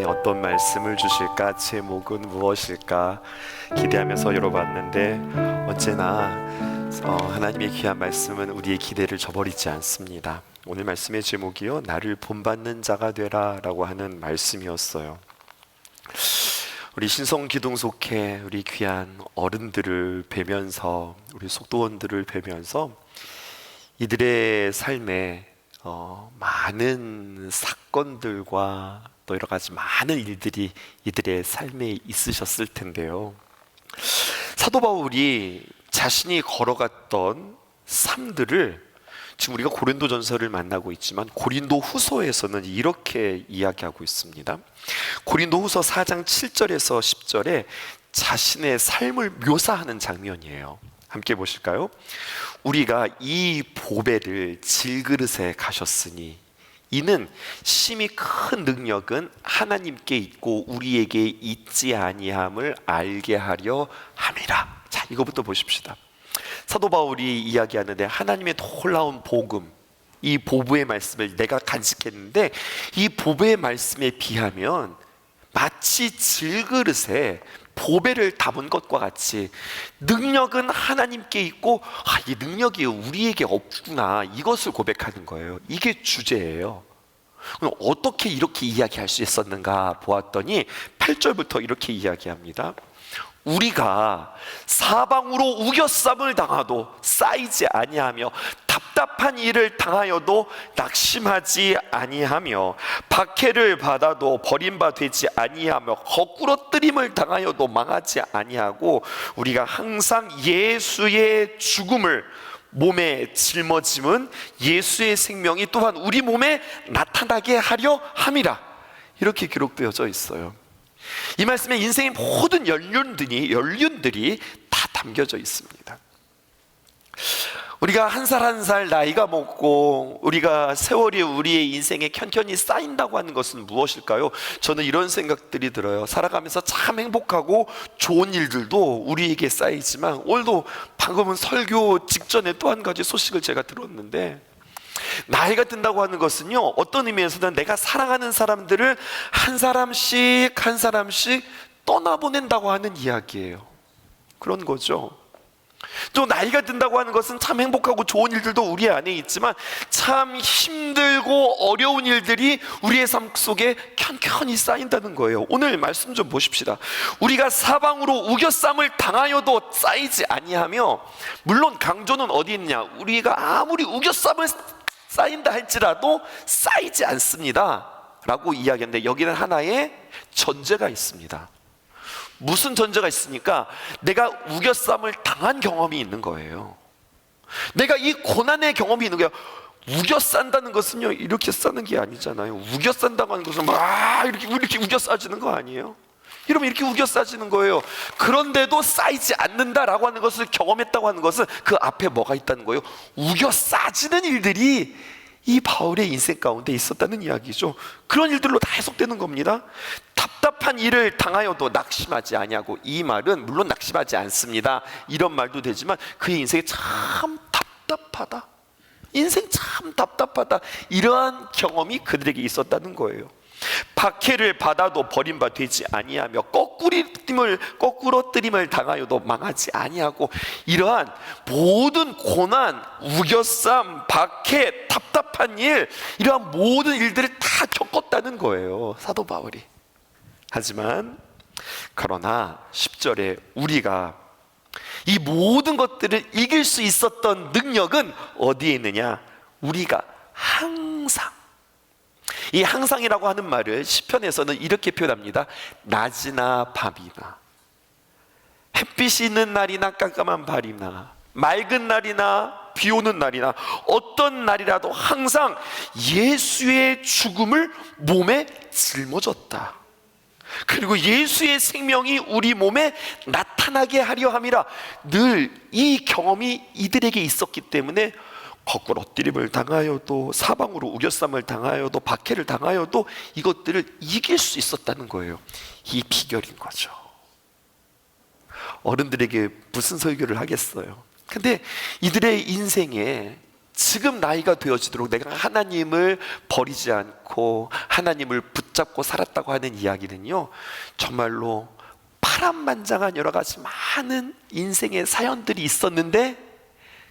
어떤 말씀을 주실까, 제목은 무엇일까 기대하면서 열어봤는데 언제나 하나님의 귀한 말씀은 우리의 기대를 저버리지 않습니다. 오늘 말씀의 제목이요, 나를 본받는 자가 되라 라고 하는 말씀이었어요. 우리 신성기둥속회 우리 귀한 어른들을 뵈면서, 우리 속도원들을 뵈면서 이들의 삶에 많은 사건들과 또 여러 가지 많은 일들이 이들의 삶에 있으셨을 텐데요, 사도 바울이 자신이 걸어갔던 삶들을 지금 우리가 고린도전서를 만나고 있지만 고린도 후서에서는 이렇게 이야기하고 있습니다. 고린도 후서 4장 7절에서 10절에 자신의 삶을 묘사하는 장면이에요. 함께 보실까요? 우리가 이 보배를 질그릇에 가셨으니 이는 심히 큰 능력은 하나님께 있고 우리에게 있지 아니함을 알게 하려 함이라. 자, 이거부터 보십시다. 사도 바울이 이야기하는데 하나님의 놀라운 복음, 이 보배의 말씀을 내가 간직했는데 이 보배의 말씀에 비하면 마치 질그릇에 보배를 담은 것과 같이 능력은 하나님께 있고 이 능력이 우리에게 없구나, 이것을 고백하는 거예요. 이게 주제예요. 그럼 어떻게 이렇게 이야기할 수 있었는가 보았더니 8절부터 이렇게 이야기합니다. 우리가 사방으로 우겨쌈을 당하도 쌓이지 아니하며 답답한 일을 당하여도 낙심하지 아니하며 박해를 받아도 버림받지 아니하며 거꾸러뜨림을 당하여도 망하지 아니하고 우리가 항상 예수의 죽음을 몸에 짊어짐은 예수의 생명이 또한 우리 몸에 나타나게 하려 함이라. 이렇게 기록되어져 있어요. 이 말씀에 인생의 모든 연륜들이 다 담겨져 있습니다. 우리가 한 살 한 살 나이가 먹고 우리가 세월이 우리의 인생에 켠켠이 쌓인다고 하는 것은 무엇일까요? 저는 이런 생각들이 들어요. 살아가면서 참 행복하고 좋은 일들도 우리에게 쌓이지만, 오늘도 방금은 설교 직전에 또 한 가지 소식을 제가 들었는데, 나이가 든다고 하는 것은요, 어떤 의미에서는 내가 사랑하는 사람들을 한 사람씩 떠나보낸다고 하는 이야기예요. 그런 거죠. 또 나이가 든다고 하는 것은 참 행복하고 좋은 일들도 우리 안에 있지만 참 힘들고 어려운 일들이 우리의 삶 속에 켠켠이 쌓인다는 거예요. 오늘 말씀 좀 보십시다. 우리가 사방으로 우겨쌈을 당하여도 쌓이지 아니하며, 물론 강조는 어디 있냐, 우리가 아무리 우겨쌈을 쌓인다 할지라도 쌓이지 않습니다 라고 이야기하는데, 여기는 하나의 전제가 있습니다. 무슨 전제가 있으니까 내가 우겨쌈을 당한 경험이 있는 거예요. 내가 이 고난의 경험이 있는 거예요. 우겨 싼다는 것은요, 이렇게 싸는 게 아니잖아요. 우겨 싼다고 하는 것은 막 이렇게 우겨 싸지는 거 아니에요? 이러면 이렇게 우겨 싸지는 거예요. 그런데도 쌓이지 않는다라고 하는 것을 경험했다고 하는 것은 그 앞에 뭐가 있다는 거예요? 우겨 싸지는 일들이 이 바울의 인생 가운데 있었다는 이야기죠. 그런 일들로 다 해석되는 겁니다. 답답한 일을 당하여도 낙심하지 아니하고, 이 말은 물론 낙심하지 않습니다 이런 말도 되지만 그의 인생이 참 답답하다, 인생 참 답답하다, 이러한 경험이 그들에게 있었다는 거예요. 박해를 받아도 버림받지 아니하며 거꾸러뜨림을 당하여도 망하지 아니하고, 이러한 모든 고난, 우겨쌈, 박해, 답답한 일, 이러한 모든 일들을 다 겪었다는 거예요, 사도 바울이. 하지만 그러나 10절에 우리가 이 모든 것들을 이길 수 있었던 능력은 어디에 있느냐? 우리가 항상, 이 항상이라고 하는 말을 시편에서는 이렇게 표현합니다. 낮이나 밤이나, 햇빛이 있는 날이나 깜깜한 밤이나, 맑은 날이나 비 오는 날이나, 어떤 날이라도 항상 예수의 죽음을 몸에 짊어졌다. 그리고 예수의 생명이 우리 몸에 나타나게 하려 함이라. 늘 이 경험이 이들에게 있었기 때문에 거꾸러뜨림을 당하여도, 사방으로 우겨쌈을 당하여도, 박해를 당하여도 이것들을 이길 수 있었다는 거예요. 이 비결인 거죠. 어른들에게 무슨 설교를 하겠어요. 근데 이들의 인생에 지금 나이가 되어지도록 내가 하나님을 버리지 않고 하나님을 붙잡고 살았다고 하는 이야기는요, 정말로 파란만장한 여러 가지 많은 인생의 사연들이 있었는데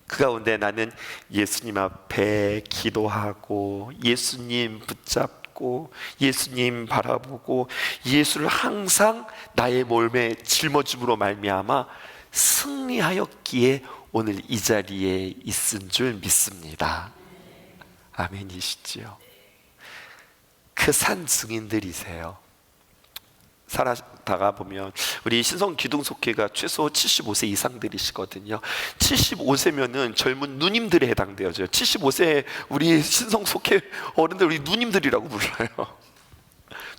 그 가운데 나는 예수님 앞에 기도하고 예수님 붙잡고 예수님 바라보고 예수를 항상 나의 몸에 짊어짐으로 말미암아 승리하였기에 오늘 이 자리에 있은 줄 믿습니다. 아멘이시지요? 그 산 증인들이세요. 살아다가 보면 우리 신성 기둥속회가 최소 75세 이상들이시거든요. 75세면은 젊은 누님들에 해당되어져요. 75세 우리 신성 속회 어른들 우리 누님들이라고 불러요.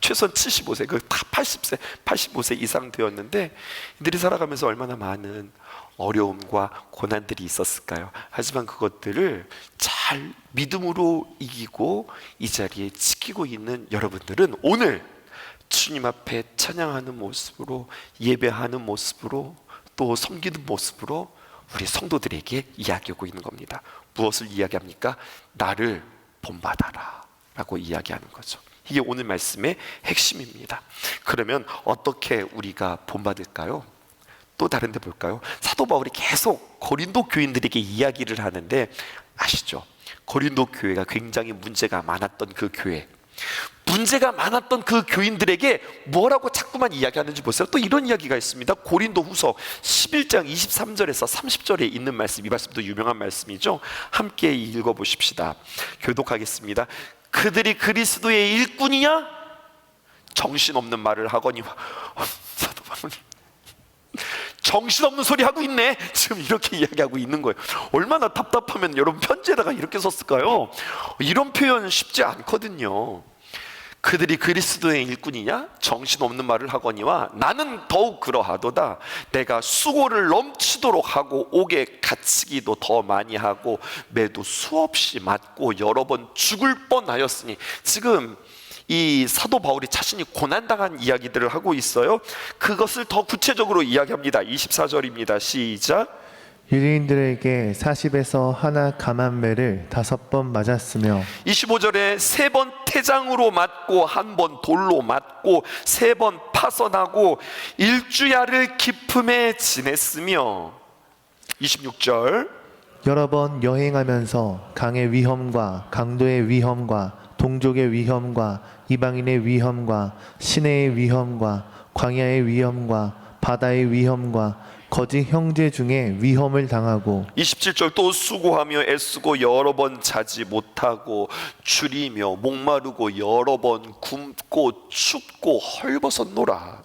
최소한 75세, 그 다 80세, 85세 이상 되었는데 이들이 살아가면서 얼마나 많은 어려움과 고난들이 있었을까요? 하지만 그것들을 잘 믿음으로 이기고 이 자리에 지키고 있는 여러분들은 오늘 주님 앞에 찬양하는 모습으로, 예배하는 모습으로, 또 섬기는 모습으로 우리 성도들에게 이야기하고 있는 겁니다. 무엇을 이야기합니까? 나를 본받아라 라고 이야기하는 거죠. 이게 오늘 말씀의 핵심입니다. 그러면 어떻게 우리가 본받을까요? 또 다른 데 볼까요? 사도 바울이 계속 고린도 교인들에게 이야기를 하는데 아시죠? 고린도 교회가 굉장히 문제가 많았던 그 교회, 문제가 많았던 그 교인들에게 뭐라고 자꾸만 이야기하는지 보세요. 또 이런 이야기가 있습니다. 고린도 후서 11장 23절에서 30절에 있는 말씀, 이 말씀도 유명한 말씀이죠. 함께 읽어보십시다. 교독하겠습니다. 그들이 그리스도의 일꾼이냐? 정신없는 말을 하거니와. 사도 바울이 정신없는 소리 하고 있네, 지금 이렇게 이야기하고 있는 거예요. 얼마나 답답하면 여러분 편지에다가 이렇게 썼을까요? 이런 표현 쉽지 않거든요. 그들이 그리스도의 일꾼이냐? 정신없는 말을 하거니와 나는 더욱 그러하도다. 내가 수고를 넘치도록 하고 옥에 갇히기도 더 많이 하고 매도 수없이 맞고 여러 번 죽을 뻔하였으니, 지금 이 사도 바울이 자신이 고난당한 이야기들을 하고 있어요. 그것을 더 구체적으로 이야기합니다. 24절입니다. 시작. 유대인들에게 40에서 하나 감한매를 5번 맞았으며 25절에 3번 태장으로 맞고 1번 돌로 맞고 3번 파선하고 일주야를 기품에 지냈으며 26절 여러 번 여행하면서 강의 위험과 강도의 위험과 동족의 위험과 이방인의 위험과 시내의 위험과 광야의 위험과 바다의 위험과 거짓 형제 중에 위험을 당하고 27절 또 수고하며 애쓰고 여러 번 자지 못하고 줄이며 목마르고 여러 번 굶고 춥고 헐벗었노라.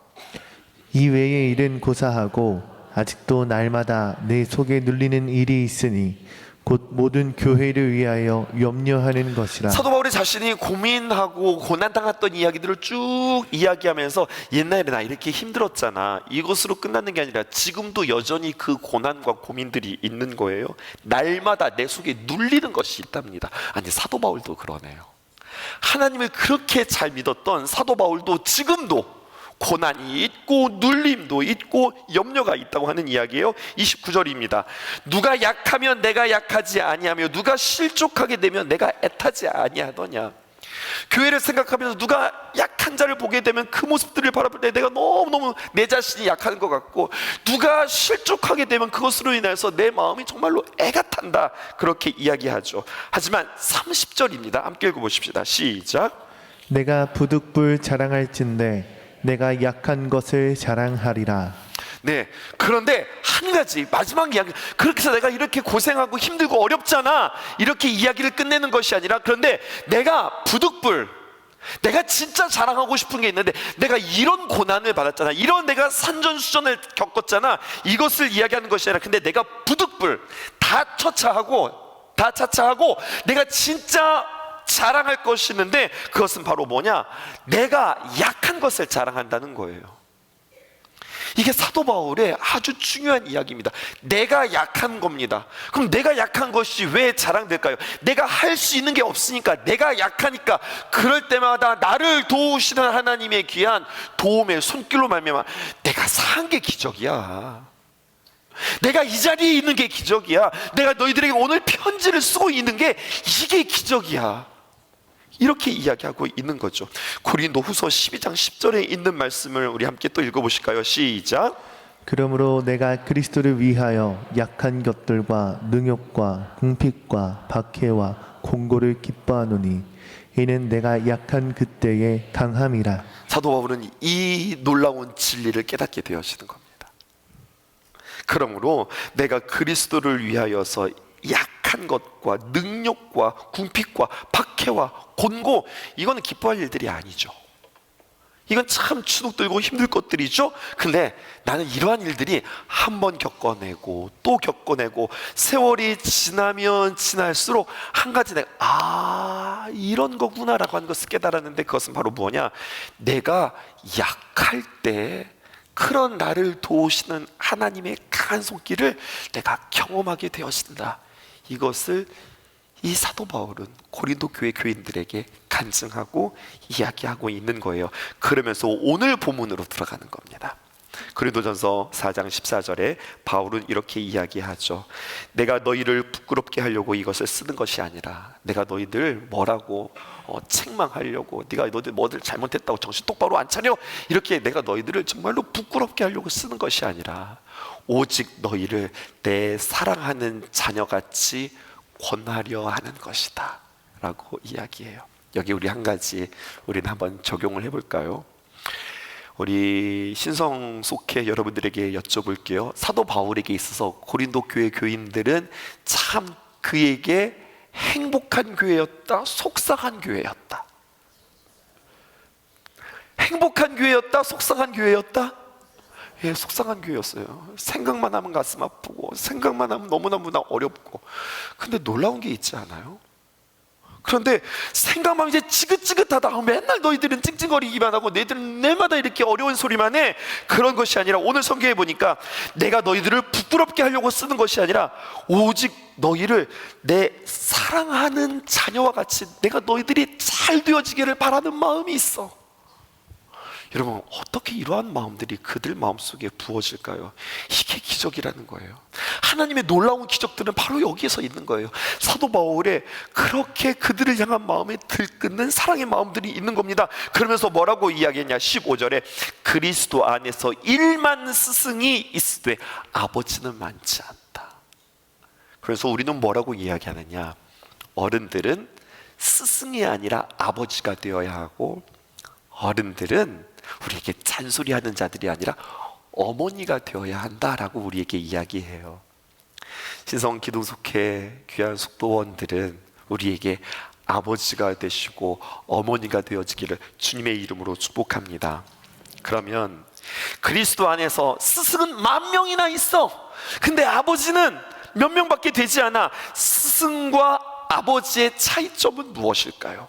이 외의 일은 고사하고 아직도 날마다 내 속에 눌리는 일이 있으니 곧 모든 교회를 위하여 염려하는 것이라. 사도 바울이 자신이 고민하고 고난당했던 이야기들을 쭉 이야기하면서 옛날에 나 이렇게 힘들었잖아, 이것으로 끝나는 게 아니라 지금도 여전히 그 고난과 고민들이 있는 거예요. 날마다 내 속에 눌리는 것이 있답니다. 아니, 사도 바울도 그러네요. 하나님을 그렇게 잘 믿었던 사도 바울도 지금도 고난이 있고 눌림도 있고 염려가 있다고 하는 이야기예요. 29절입니다. 누가 약하면 내가 약하지 아니하며 누가 실족하게 되면 내가 애타지 아니하더냐. 교회를 생각하면서 누가 약한 자를 보게 되면 그 모습들을 바라볼 때 내가 너무너무 내 자신이 약한 것 같고, 누가 실족하게 되면 그것으로 인해서 내 마음이 정말로 애가 탄다, 그렇게 이야기하죠. 하지만 30절입니다. 함께 읽어보십시다. 시작. 내가 부득불 자랑할진대 내가 약한 것을 자랑하리라. 네, 그런데 한 가지 마지막 이야기, 그렇게 해서 내가 이렇게 고생하고 힘들고 어렵잖아, 이렇게 이야기를 끝내는 것이 아니라, 그런데 내가 부득불, 내가 진짜 자랑하고 싶은 게 있는데 내가 이런 고난을 받았잖아, 이런 내가 산전수전을 겪었잖아, 이것을 이야기하는 것이 아니라, 근데 내가 부득불 다 차차하고 내가 진짜 자랑할 것이 있는데, 그것은 바로 뭐냐? 내가 약한 것을 자랑한다는 거예요. 이게 사도 바울의 아주 중요한 이야기입니다. 내가 약한 겁니다. 그럼 내가 약한 것이 왜 자랑될까요? 내가 할 수 있는 게 없으니까, 내가 약하니까. 그럴 때마다 나를 도우시는 하나님의 귀한 도움의 손길로 말미암아 내가 산 게 기적이야. 내가 이 자리에 있는 게 기적이야. 내가 너희들에게 오늘 편지를 쓰고 있는 게 이게 기적이야. 이렇게 이야기하고 있는 거죠. 고린도후서 12장 10절에 있는 말씀을 우리 함께 또 읽어보실까요? 시작. 그러므로 내가 그리스도를 위하여 약한 것들과 능욕과 궁핍과 박해와 공고를 기뻐하노니 이는 내가 약한 그때의 강함이라. 사도 바울은 이 놀라운 진리를 깨닫게 되어지는 겁니다. 그러므로 내가 그리스도를 위하여서 약한 것과 능욕과 궁핍과 박해와 곤고, 이거는 기뻐할 일들이 아니죠. 이건 참 주눅들고 힘들 것들이죠. 근데 나는 이러한 일들이 한 번 겪어내고 또 겪어내고 세월이 지나면 지날수록 한 가지 내가 이런 거구나라고 하는 것을 깨달았는데, 그것은 바로 뭐냐, 내가 약할 때 그런 나를 도우시는 하나님의 강한 손길을 내가 경험하게 되어진다. 이것을 이 사도 바울은 고린도 교회 교인들에게 간증하고 이야기하고 있는 거예요. 그러면서 오늘 본문으로 들어가는 겁니다. 고린도전서 4장 14절에 바울은 이렇게 이야기하죠. 내가 너희를 부끄럽게 하려고 이것을 쓰는 것이 아니라, 내가 너희들 뭐라고 책망하려고, 네가 너희들 뭐들 잘못했다고 정신 똑바로 안 차려, 이렇게 내가 너희들을 정말로 부끄럽게 하려고 쓰는 것이 아니라 오직 너희를 내 사랑하는 자녀같이 권하려 하는 것이다 라고 이야기해요. 여기 우리 한 가지 우리는 한번 적용을 해볼까요? 우리 신성 속회 여러분들에게 여쭤볼게요. 사도 바울에게 있어서 고린도 교회 교인들은 참 그에게 행복한 교회였다, 속상한 교회였다? 행복한 교회였다, 속상한 교회였다? 예, 속상한 교회였어요. 생각만 하면 가슴 아프고, 생각만 하면 너무너무나 어렵고. 근데 놀라운 게 있지 않아요? 그런데 생각만 이제 지긋지긋하다, 맨날 너희들은 찡찡거리기만 하고 너희들은 내마다 이렇게 어려운 소리만 해, 그런 것이 아니라 오늘 성경에 보니까 내가 너희들을 부끄럽게 하려고 쓰는 것이 아니라 오직 너희를 내 사랑하는 자녀와 같이 내가 너희들이 잘 되어지기를 바라는 마음이 있어. 여러분, 어떻게 이러한 마음들이 그들 마음속에 부어질까요? 이게 기적이라는 거예요. 하나님의 놀라운 기적들은 바로 여기에서 있는 거예요. 사도 바울의 그렇게 그들을 향한 마음에 들끓는 사랑의 마음들이 있는 겁니다. 그러면서 뭐라고 이야기했냐, 15절에 그리스도 안에서 1만 스승이 있으되 아버지는 많지 않다. 그래서 우리는 뭐라고 이야기하느냐, 어른들은 스승이 아니라 아버지가 되어야 하고, 어른들은 우리에게 잔소리하는 자들이 아니라 어머니가 되어야 한다라고 우리에게 이야기해요. 신성 기독속회 귀한 숙도원들은 우리에게 아버지가 되시고 어머니가 되어지기를 주님의 이름으로 축복합니다. 그러면 그리스도 안에서 스승은 10,000명이나 있어. 근데 아버지는 몇 명밖에 되지 않아. 스승과 아버지의 차이점은 무엇일까요?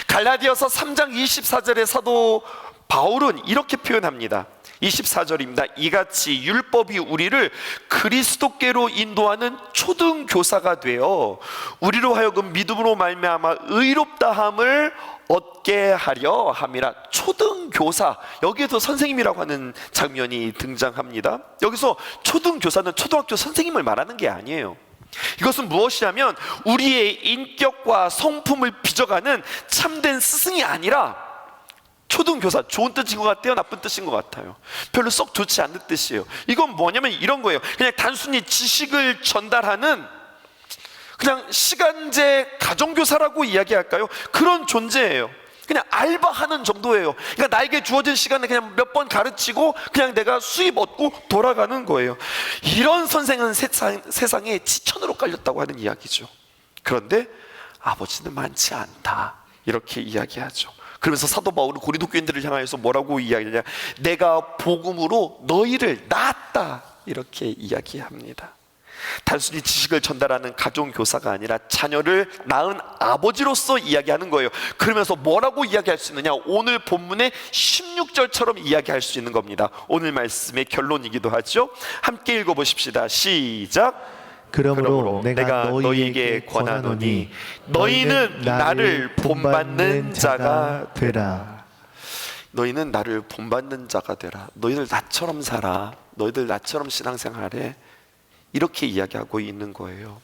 갈라디아서 3장 24절의 사도 바울은 이렇게 표현합니다. 24절입니다. 이같이 율법이 우리를 그리스도께로 인도하는 초등교사가 되어 우리로 하여금 믿음으로 말미암아 의롭다함을 얻게 하려 함이라. 초등교사, 여기에서 선생님이라고 하는 장면이 등장합니다. 여기서 초등교사는 초등학교 선생님을 말하는 게 아니에요. 이것은 무엇이냐면 우리의 인격과 성품을 빚어가는 참된 스승이 아니라, 초등교사, 좋은 뜻인 것 같아요? 나쁜 뜻인 것 같아요? 별로 썩 좋지 않은 뜻이에요. 이건 뭐냐면 이런 거예요. 그냥 단순히 지식을 전달하는 그냥 시간제 가정교사라고 이야기할까요? 그런 존재예요. 그냥 알바하는 정도예요. 그러니까 나에게 주어진 시간에 그냥 몇 번 가르치고 그냥 내가 수입 얻고 돌아가는 거예요. 이런 선생은 세상에 지천으로 깔렸다고 하는 이야기죠. 그런데 아버지는 많지 않다, 이렇게 이야기하죠. 그러면서 사도 바울은 고린도 교인들을 향하여서 뭐라고 이야기하냐, 내가 복음으로 너희를 낳았다, 이렇게 이야기합니다. 단순히 지식을 전달하는 가정교사가 아니라 자녀를 낳은 아버지로서 이야기하는 거예요. 그러면서 뭐라고 이야기할 수 있느냐, 오늘 본문의 16절처럼 이야기할 수 있는 겁니다. 오늘 말씀의 결론이기도 하죠. 함께 읽어보십시다. 시작. 그러므로 내가 너희에게 권하노니 너희는 나를 본받는 자가 되라. 너희는 나를 본받는 자가 되라. 너희들 나처럼 살아. 너희들 나처럼 신앙생활해. 이렇게 이야기하고 있는 거예요.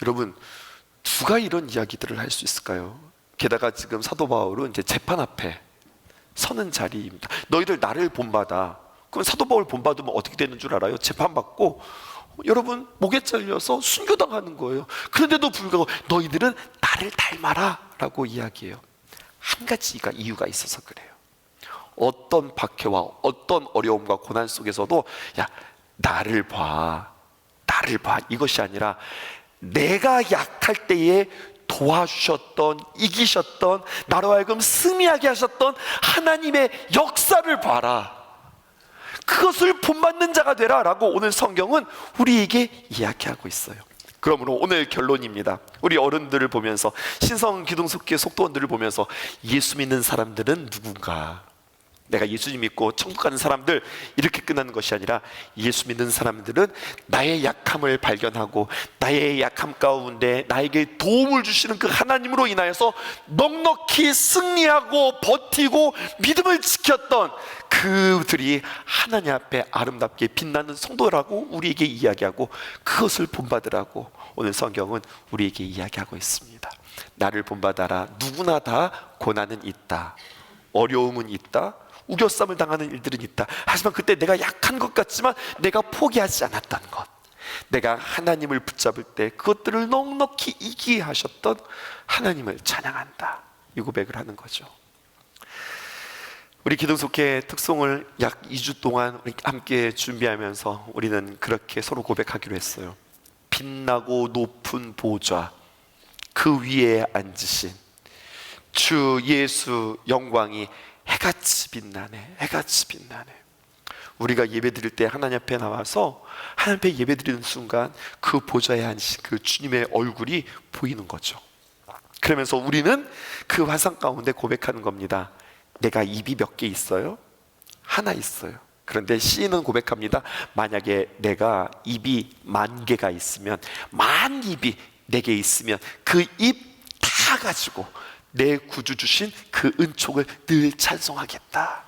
여러분, 누가 이런 이야기들을 할 수 있을까요? 게다가 지금 사도 바울은 이제 재판 앞에 서는 자리입니다. 너희들 나를 본받아. 그럼 사도 바울 본받으면 어떻게 되는 줄 알아요? 재판받고 여러분 목에 잘려서 순교당하는 거예요. 그런데도 불구하고 너희들은 나를 닮아라 라고 이야기해요. 한 가지가 이유가 있어서 그래요. 어떤 박해와 어떤 어려움과 고난 속에서도 야, 나를 봐 이것이 아니라 내가 약할 때에 도와주셨던, 이기셨던, 나로 하여금 승리하게 하셨던 하나님의 역사를 봐라, 그것을 본받는 자가 되라 라고 오늘 성경은 우리에게 이야기하고 있어요. 그러므로 오늘 결론입니다. 우리 어른들을 보면서, 신성 기둥속교회 속도원들을 보면서 예수 믿는 사람들은 누군가, 내가 예수님 믿고 천국 가는 사람들 이렇게 끝나는 것이 아니라 예수 믿는 사람들은 나의 약함을 발견하고 나의 약함 가운데 나에게 도움을 주시는 그 하나님으로 인하여서 넉넉히 승리하고 버티고 믿음을 지켰던 그들이 하나님 앞에 아름답게 빛나는 성도라고 우리에게 이야기하고 그것을 본받으라고 오늘 성경은 우리에게 이야기하고 있습니다. 나를 본받아라. 누구나 다 고난은 있다, 어려움은 있다, 우겨쌈을 당하는 일들은 있다. 하지만 그때 내가 약한 것 같지만 내가 포기하지 않았다는 것, 내가 하나님을 붙잡을 때 그것들을 넉넉히 이기게 하셨던 하나님을 찬양한다, 이 고백을 하는 거죠. 우리 기둥속회 특송을 약 2주 동안 우리 함께 준비하면서 우리는 그렇게 서로 고백하기로 했어요. 빛나고 높은 보좌 그 위에 앉으신 주 예수 영광이 해같이 빛나네, 해같이 빛나네. 우리가 예배드릴 때 하나님 앞에 나와서 하나님 앞에 예배드리는 순간 그 보좌에 앉으신 그 주님의 얼굴이 보이는 거죠. 그러면서 우리는 그 환상 가운데 고백하는 겁니다. 내가 입이 몇 개 있어요? 하나 있어요. 그런데 시인은 고백합니다. 만약에 내가 입이 10,000개가 있으면, 만 입이 내게 있으면 그 입 다 가지고 내 구주 주신 그 은총을 늘 찬송하겠다,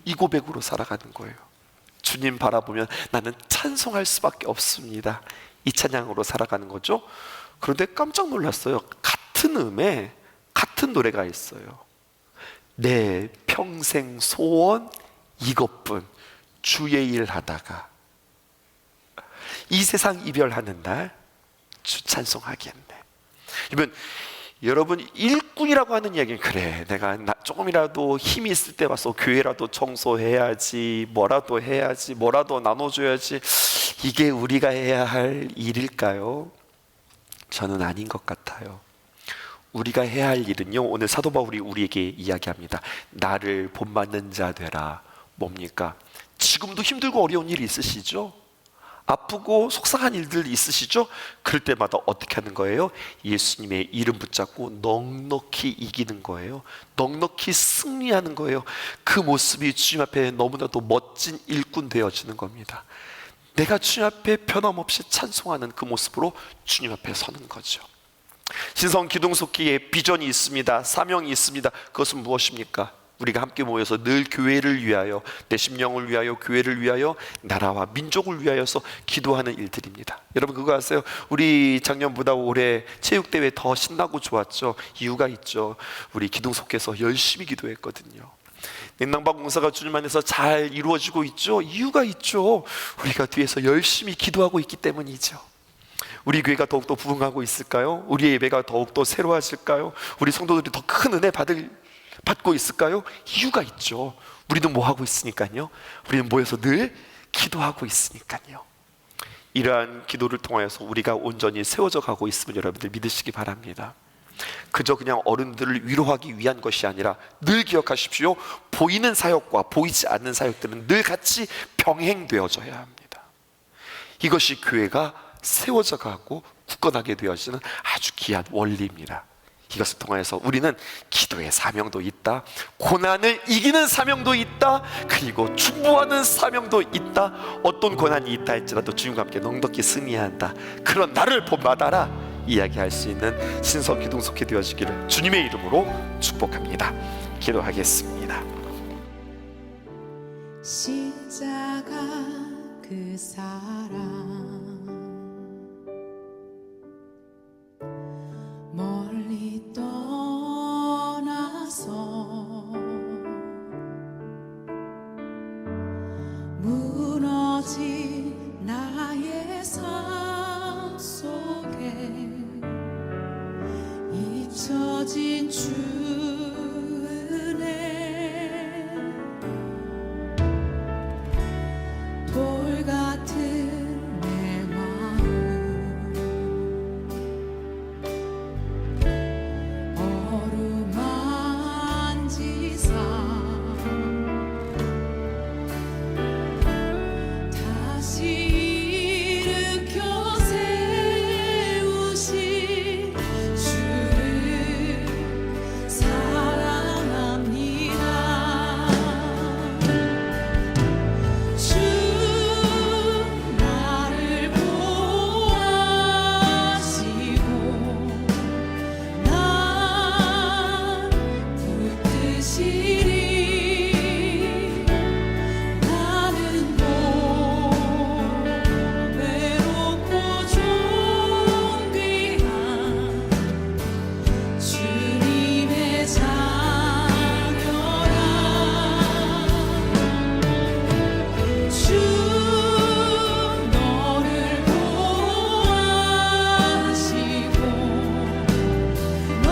이 고백으로 살아가는 거예요. 주님 바라보면 나는 찬송할 수밖에 없습니다, 이 찬양으로 살아가는 거죠. 그런데 깜짝 놀랐어요. 같은 음에 같은 노래가 있어요. 내 평생 소원 이것뿐, 주의 일 하다가 이 세상 이별하는 날 주 찬송하겠네. 여러분 일꾼이라고 하는 이야기는, 그래 내가 조금이라도 힘이 있을 때 와서 교회라도 청소해야지, 뭐라도 해야지, 뭐라도 나눠줘야지, 이게 우리가 해야 할 일일까요? 저는 아닌 것 같아요. 우리가 해야 할 일은요, 오늘 사도 바울이 우리에게 이야기합니다. 나를 본받는 자 되라. 뭡니까? 지금도 힘들고 어려운 일이 있으시죠? 아프고 속상한 일들 있으시죠? 그럴 때마다 어떻게 하는 거예요? 예수님의 이름 붙잡고 넉넉히 이기는 거예요. 넉넉히 승리하는 거예요. 그 모습이 주님 앞에 너무나도 멋진 일꾼 되어지는 겁니다. 내가 주님 앞에 변함없이 찬송하는 그 모습으로 주님 앞에 서는 거죠. 신성 기둥속기에 비전이 있습니다. 사명이 있습니다. 그것은 무엇입니까? 우리가 함께 모여서 늘 교회를 위하여, 내 심령을 위하여, 교회를 위하여, 나라와 민족을 위하여서 기도하는 일들입니다. 여러분 그거 아세요? 우리 작년보다 올해 체육대회 더 신나고 좋았죠. 이유가 있죠. 우리 기둥속에서 열심히 기도했거든요. 냉난방 공사가 주님 안에서 잘 이루어지고 있죠. 이유가 있죠. 우리가 뒤에서 열심히 기도하고 있기 때문이죠. 우리 교회가 더욱더 부흥하고 있을까요? 우리의 예배가 더욱더 새로워질까요? 우리 성도들이 더 큰 은혜 받고 있을까요? 이유가 있죠. 우리는 뭐 하고 있으니까요. 우리는 모여서 늘 기도하고 있으니까요. 이러한 기도를 통하여서 우리가 온전히 세워져 가고 있음을 여러분들 믿으시기 바랍니다. 그저 그냥 어른들을 위로하기 위한 것이 아니라 늘 기억하십시오. 보이는 사역과 보이지 않는 사역들은 늘 같이 병행되어져야 합니다. 이것이 교회가 세워져 가고 굳건하게 되어지는 아주 귀한 원리입니다. 이것을 통하여서 우리는 기도의 사명도 있다, 고난을 이기는 사명도 있다, 그리고 충고하는 사명도 있다. 어떤 고난이 있다 할지라도 주님과 함께 넉넉히 승리한다, 그런 나를 본받아라 이야기할 수 있는 신성 기둥속회 되어지기를 주님의 이름으로 축복합니다. 기도하겠습니다. 십자가 그 사랑 잊혀진 나의 삶 속에 잊혀진 주 은혜 돌 같은 내 마음 어루만지사 다시 일으켜 세우신 주를 사랑합니다. 주 나를 보호하시고 난 붙드시리. 나는 외롭고 존귀한 주님의 자녀라. 주 너를 보호하시고 넌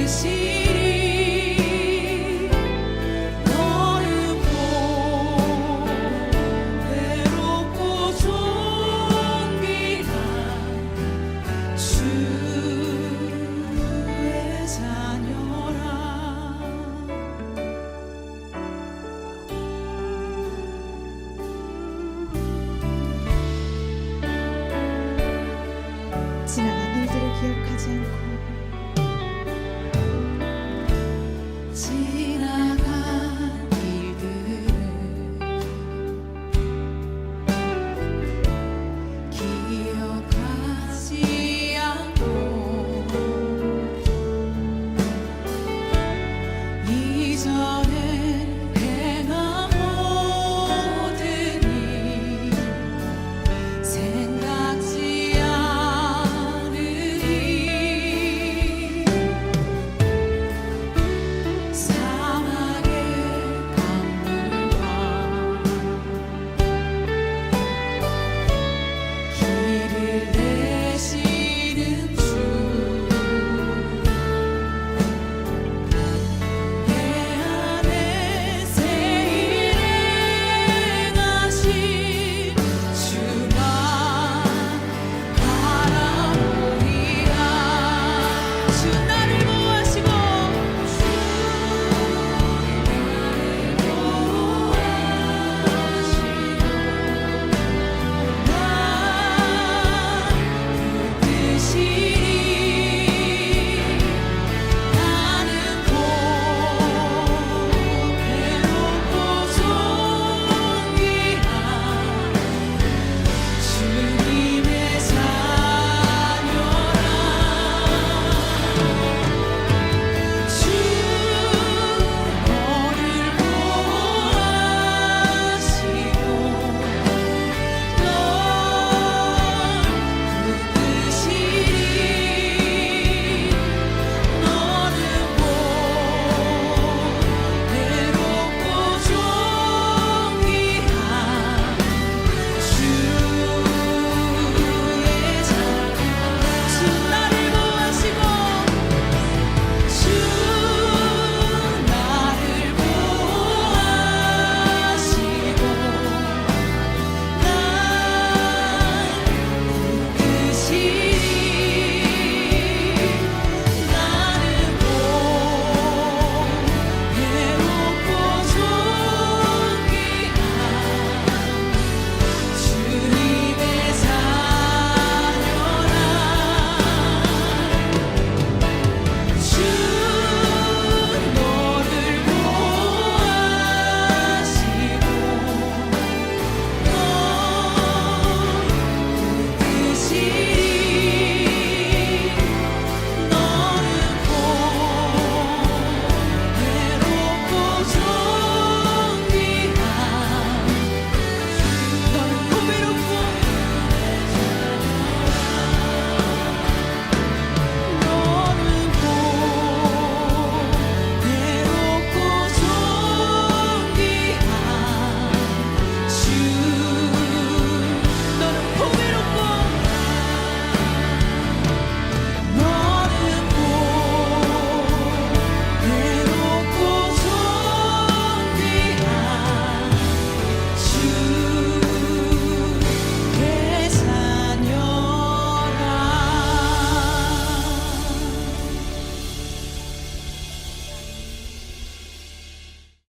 붙드시리. 너를 보호 외롭고 존귀한 주의 자녀라. 지나간 일들을 기억하지 않고 지나간 일들을 기억하지 않고 이전에 행한 모든 일 생각지 않으리. 사막의 강물과 길을 내시는 주 내 안에 새 일을 행하신 주만 바라보리라. 주 나를